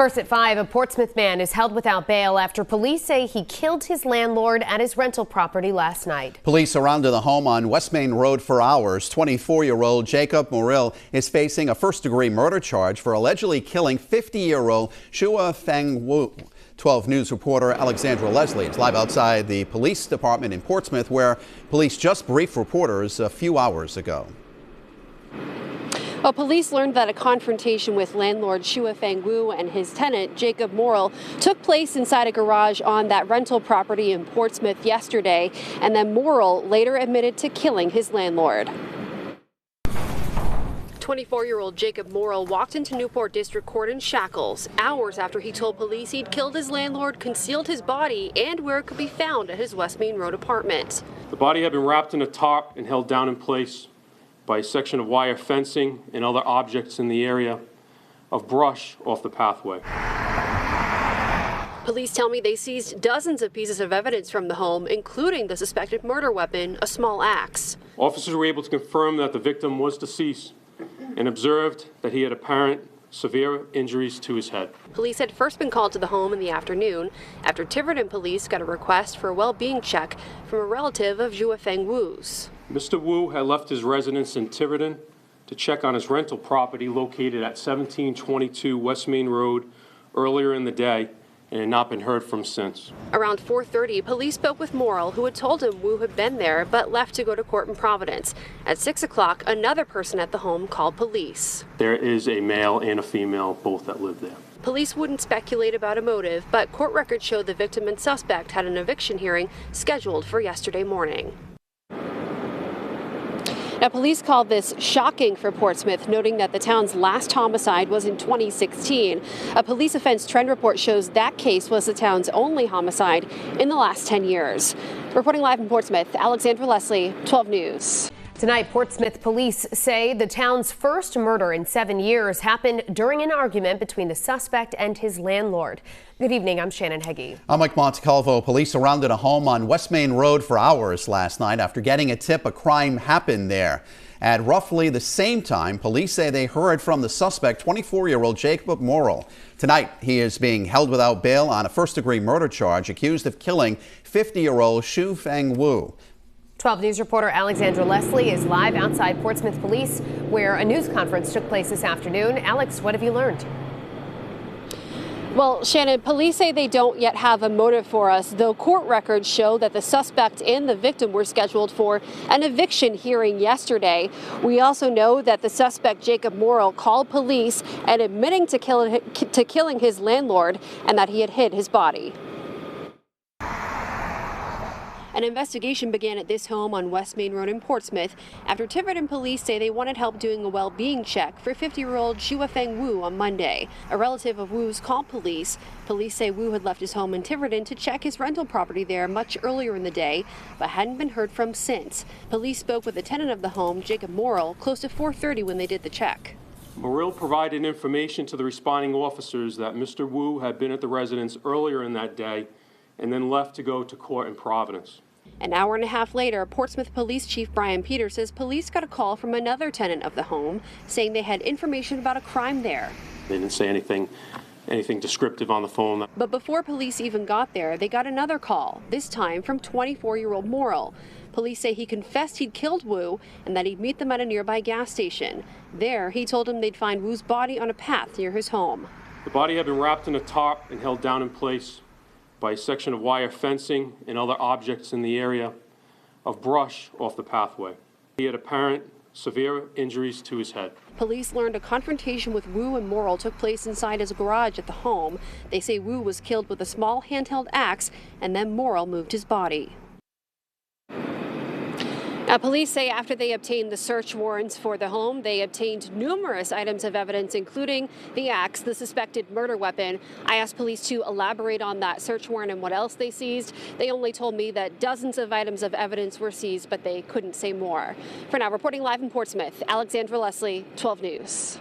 First at 5, a Portsmouth man is held without bail after police say he killed his landlord at his rental property last night. Police surrounded the home on West Main Road for hours. 24-year-old Jacob Morrill is facing a first-degree murder charge for allegedly killing 50-year-old Shua Feng Wu. 12 News reporter Alexandra Leslie is live outside the police department in Portsmouth, where police just briefed reporters a few hours ago. Well, police learned that a confrontation with landlord Shua Feng Wu and his tenant, Jacob Morrill, took place inside a garage on that rental property in Portsmouth yesterday, and then Morrill later admitted to killing his landlord. 24-year-old Jacob Morrill walked into Newport District Court in shackles hours after he told police he'd killed his landlord, concealed his body, and where it could be found at his West Main Road apartment. The body had been wrapped in a tarp and held down in place by a section of wire fencing and other objects in the area of brush off the pathway. Police tell me they seized dozens of pieces of evidence from the home, including the suspected murder weapon, a small axe. Officers were able to confirm that the victim was deceased and observed that he had apparent severe injuries to his head. Police had first been called to the home in the afternoon after Tiverton police got a request for a well-being check from a relative of Shua Feng Wu's. Mr. Wu had left his residence in Tiverton to check on his rental property located at 1722 West Main Road earlier in the day and had not been heard from since. Around 4:30, police spoke with Morrill, who had told him Wu had been there but left to go to court in Providence. At 6 o'clock, another person at the home called police. There is a male and a female, both that live there. Police wouldn't speculate about a motive, but court records showed the victim and suspect had an eviction hearing scheduled for yesterday morning. Now, police called this shocking for Portsmouth, noting that the town's last homicide was in 2016. A police offense trend report shows that case was the town's only homicide in the last 10 years. Reporting live in Portsmouth, Alexandra Leslie, 12 News. Tonight, Portsmouth police say the town's first murder in 7 years happened during an argument between the suspect and his landlord. Good evening, I'm Shannon Heggie. I'm Mike Montecalvo. Police surrounded a home on West Main Road for hours last night after getting a tip a crime happened there. At roughly the same time, police say they heard from the suspect, 24-year-old Jacob Morrill. Tonight, he is being held without bail on a first-degree murder charge, accused of killing 50-year-old Shua Feng Wu. 12 News reporter Alexandra Leslie is live outside Portsmouth Police, where a news conference took place this afternoon. Alex, what have you learned? Well, Shannon, police say they don't yet have a motive for us, though court records show that the suspect and the victim were scheduled for an eviction hearing yesterday. We also know that the suspect, Jacob Morrill, called police and admitting to killing his landlord and that he had hid his body. An investigation began at this home on West Main Road in Portsmouth after Tiverton police say they wanted help doing a well-being check for 50-year-old Shua Feng Wu on Monday. A relative of Wu's called police. Police say Wu had left his home in Tiverton to check his rental property there much earlier in the day, but hadn't been heard from since. Police spoke with the tenant of the home, Jacob Morrill, close to 4:30 when they did the check. Morrill provided information to the responding officers that Mr. Wu had been at the residence earlier in that day and then left to go to court in Providence. An hour and a half later, Portsmouth Police Chief Brian Peters says police got a call from another tenant of the home saying they had information about a crime there. They didn't say anything descriptive on the phone. But before police even got there, they got another call, this time from 24-year-old Morrill. Police say he confessed he'd killed Wu and that he'd meet them at a nearby gas station. There, he told him they'd find Wu's body on a path near his home. The body had been wrapped in a tarp and held down in place by a section of wire fencing and other objects in the area of brush off the pathway. He had apparent severe injuries to his head. Police learned a confrontation with Wu and Morrill took place inside his garage at the home. They say Wu was killed with a small handheld axe and then Morrill moved his body. Now, police say after they obtained the search warrants for the home, they obtained numerous items of evidence, including the axe, the suspected murder weapon. I asked police to elaborate on that search warrant and what else they seized. They only told me that dozens of items of evidence were seized, but they couldn't say more. For now, reporting live in Portsmouth, Alexandra Leslie, 12 News.